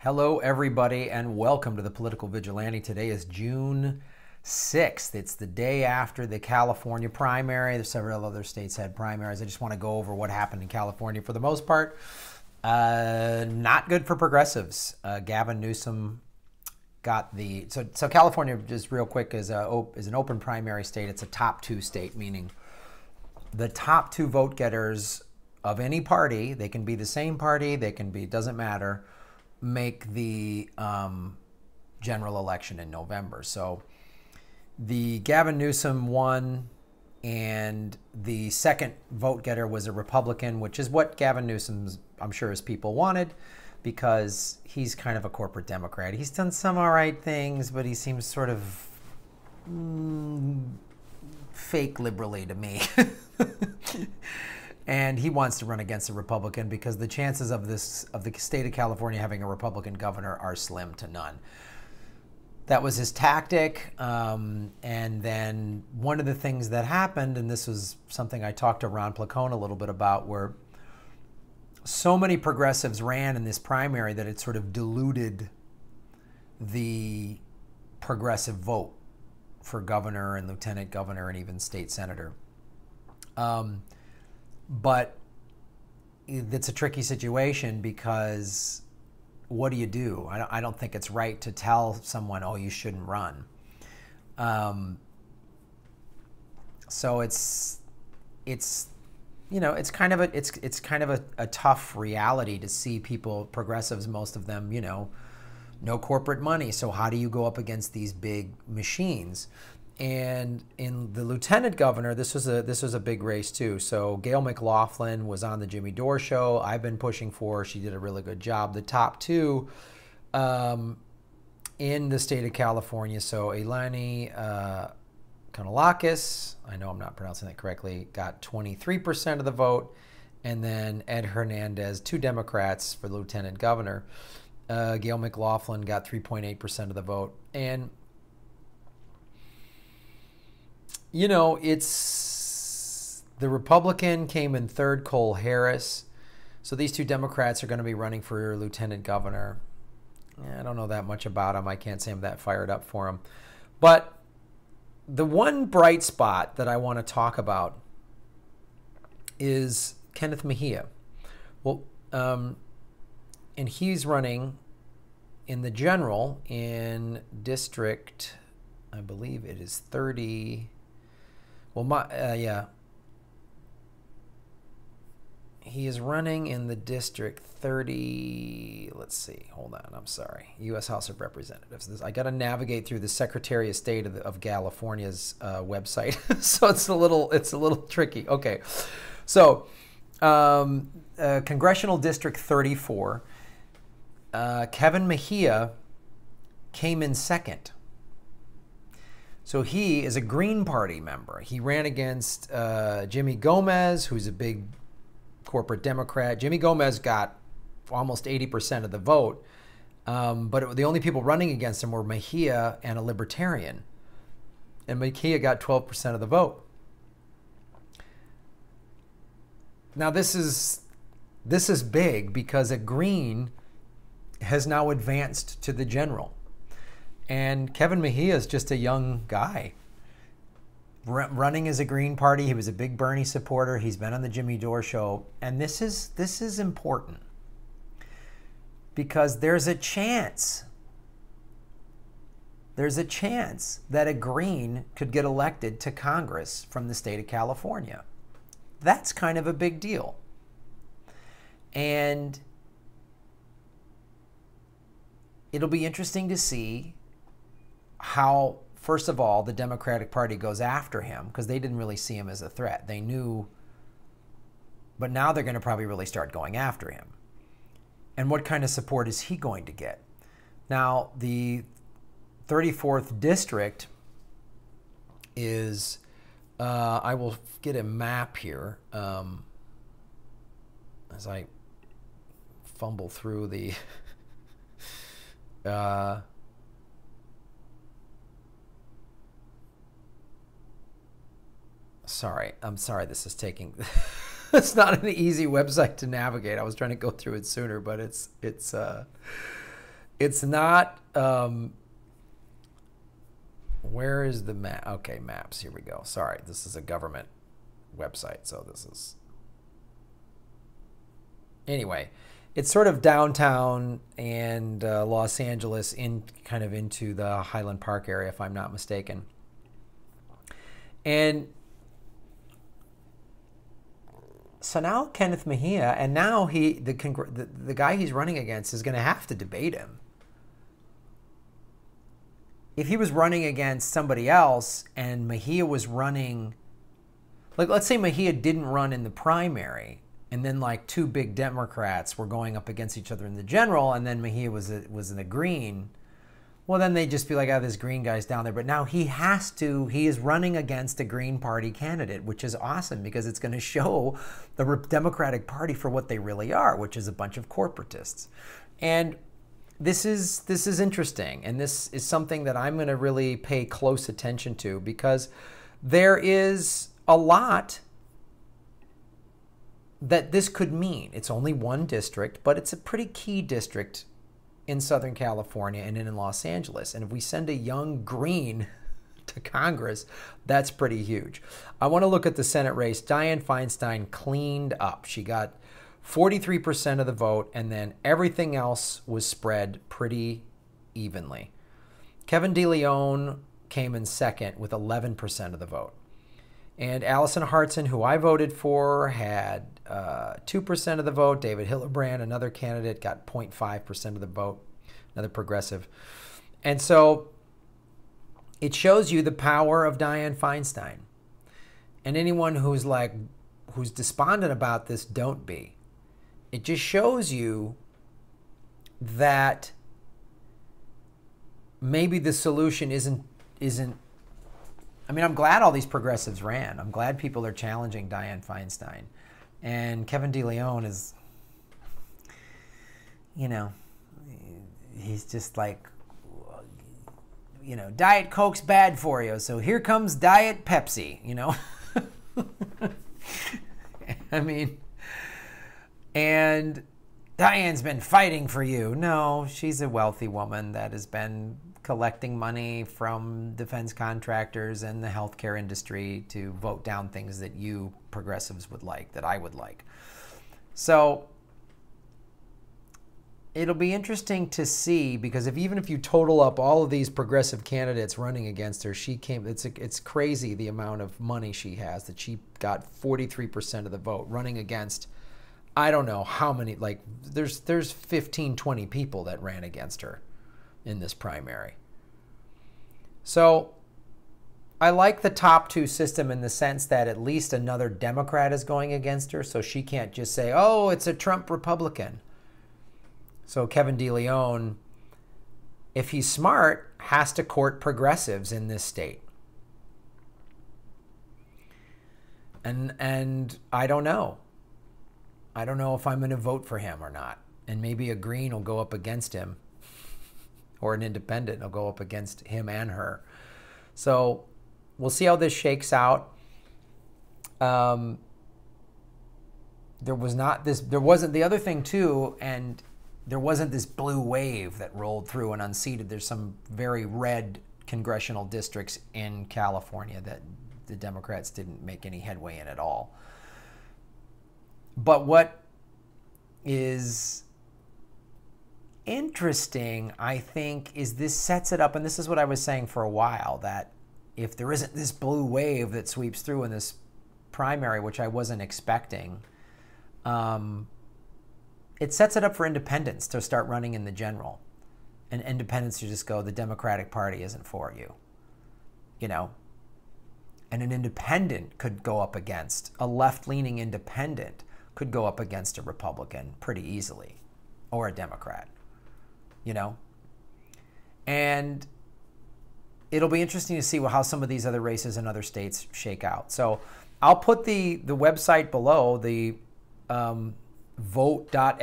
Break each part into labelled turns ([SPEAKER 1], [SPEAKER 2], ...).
[SPEAKER 1] Hello, everybody, and welcome to the Political Vigilante. Today is June 6th. It's the day after the California primary. There's several other states had primaries. I just want to go over what happened in California for the most part. Not good for progressives. Gavin Newsom got the... So California, just real quick, is an open primary state. It's a top two state, meaning the top two vote getters of any party, they can be the same party, they can be, doesn't matter, make the general election in November. So the Gavin Newsom won, and the second vote getter was a Republican, which is what Gavin Newsom's, I'm sure his people wanted, because he's kind of a corporate Democrat. He's done some all right things, but he seems sort of fake liberally to me. And he wants to run against a Republican because the chances of the state of California having a Republican governor are slim to none. That was his tactic. And then one of the things that happened, and this was something I talked to Ron Placone a little bit about, where so many progressives ran in this primary that it sort of diluted the progressive vote for governor and lieutenant governor and even state senator. But it's a tricky situation because what do you do? I don't think it's right to tell someone, oh, you shouldn't run. So it's you know, it's kind of a tough reality to see people, progressives, most of them, you know, no corporate money. So how do you go up against these big machines? And in the lieutenant governor, this was a big race too. So Gail McLaughlin was on the Jimmy Dore show. I've been pushing for her. She did a really good job. The top two in the state of California. So Eleni Kanalakis, I know I'm not pronouncing that correctly, got 23% of the vote. And then Ed Hernandez, two Democrats for lieutenant governor. Gail McLaughlin got 3.8% of the vote. And you know, it's the Republican came in third, Cole Harris. So these two Democrats are going to be running for lieutenant governor. I don't know that much about them. I can't say I'm that fired up for them. But the one bright spot that I want to talk about is Kenneth Mejia. Well, and he's running in the general in district, I believe it is 30... Well, yeah. He is running in the district 30, let's see, hold on, I'm sorry, U.S. House of Representatives. I got to navigate through the Secretary of State of California's website, so it's a little tricky. Okay, so Congressional District 34, Kevin Mejia came in second. So he is a Green Party member. He ran against Jimmy Gomez, who's a big corporate Democrat. Jimmy Gomez got almost 80% of the vote, but the only people running against him were Mejia and a Libertarian. And Mejia got 12% of the vote. Now this is big because a Green has now advanced to the general. And Kevin Mejia is just a young guy running as a Green Party. He was a big Bernie supporter. He's been on the Jimmy Dore show. And this is important because there's a chance that a Green could get elected to Congress from the state of California. That's kind of a big deal. And it'll be interesting to see how, first of all, the Democratic Party goes after him, because they didn't really see him as a threat. They knew, but now they're going to probably really start going after him. And what kind of support is he going to get? Now, the 34th district is, I will get a map here as I fumble through the... I'm sorry this is taking it's not an easy website to navigate. I was trying to go through it sooner, but it's It's not, where is the map? Okay, maps, here we go. Sorry, this is a government website, so this is, anyway, it's sort of downtown and Los Angeles, in kind of into the Highland Park area, if I'm not mistaken. And so now Kenneth Mejia, and now the guy he's running against is going to have to debate him. If he was running against somebody else and Mejia was running, like let's say Mejia didn't run in the primary, and then like two big Democrats were going up against each other in the general, and then Mejia was in the green, well then they'd just be like, oh, this green guy's down there. But now he is running against a Green Party candidate, which is awesome because it's going to show the Democratic Party for what they really are, which is a bunch of corporatists. And this is interesting, and this is something that I'm going to really pay close attention to, because there is a lot that this could mean. It's only one district, but it's a pretty key district in Southern California and in Los Angeles. And if we send a young green to Congress, that's pretty huge. I want to look at the Senate race. Dianne Feinstein cleaned up. She got 43% of the vote, and then everything else was spread pretty evenly. Kevin DeLeon came in second with 11% of the vote. And Allison Hartson, who I voted for, had 2% of the vote. David Hildebrand, another candidate, got 0.5% of the vote, another progressive. And so it shows you the power of Dianne Feinstein. And anyone who's despondent about this, don't be. It just shows you that maybe the solution isn't. I mean, I'm glad all these progressives ran. I'm glad people are challenging Dianne Feinstein. And Kevin DeLeon is, you know, he's just like, you know, Diet Coke's bad for you, so here comes Diet Pepsi, you know. I mean, and Diane's been fighting for you. No, she's a wealthy woman that has been collecting money from defense contractors and the healthcare industry to vote down things that you progressives would like, that I would like. So it'll be interesting to see, because even if you total up all of these progressive candidates running against her, it's crazy the amount of money she has, that she got 43% of the vote running against, I don't know how many, like there's 15, 20 people that ran against her in this primary. So I like the top two system in the sense that at least another Democrat is going against her, so she can't just say, oh, it's a Trump Republican. So Kevin DeLeon, if he's smart, has to court progressives in this state. And I don't know. I don't know if I'm going to vote for him or not. And maybe a green will go up against him, or an independent will go up against him and her. So we'll see how this shakes out. There wasn't the other thing too, and there wasn't this blue wave that rolled through and unseated. There's some very red congressional districts in California that the Democrats didn't make any headway in at all. But what is interesting, I think, is this sets it up, and this is what I was saying for a while, that if there isn't this blue wave that sweeps through in this primary, which I wasn't expecting, it sets it up for independents to start running in the general. And independents to just go, the Democratic Party isn't for you, you know? And an independent could go up against, a left-leaning independent could go up against a Republican pretty easily, or a Democrat, you know? And it'll be interesting to see how some of these other races in other states shake out. So I'll put the website below, the vote.sos.ca.gov,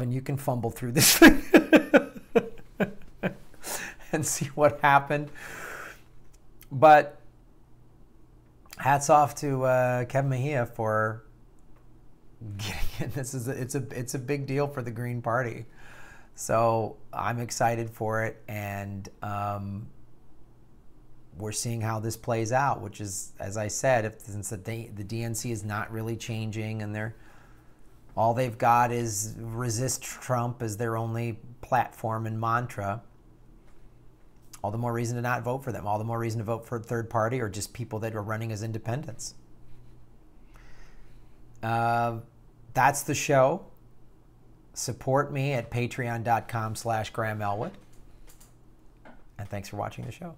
[SPEAKER 1] and you can fumble through this thing and see what happened. But hats off to Kevin Mejia for getting in. It's a big deal for the Green Party. So I'm excited for it, and we're seeing how this plays out, which is, as I said, since the DNC is not really changing, and all they've got is resist Trump as their only platform and mantra, all the more reason to not vote for them, all the more reason to vote for a third party or just people that are running as independents. That's the show. Support me at patreon.com/Graham Elwood. And thanks for watching the show.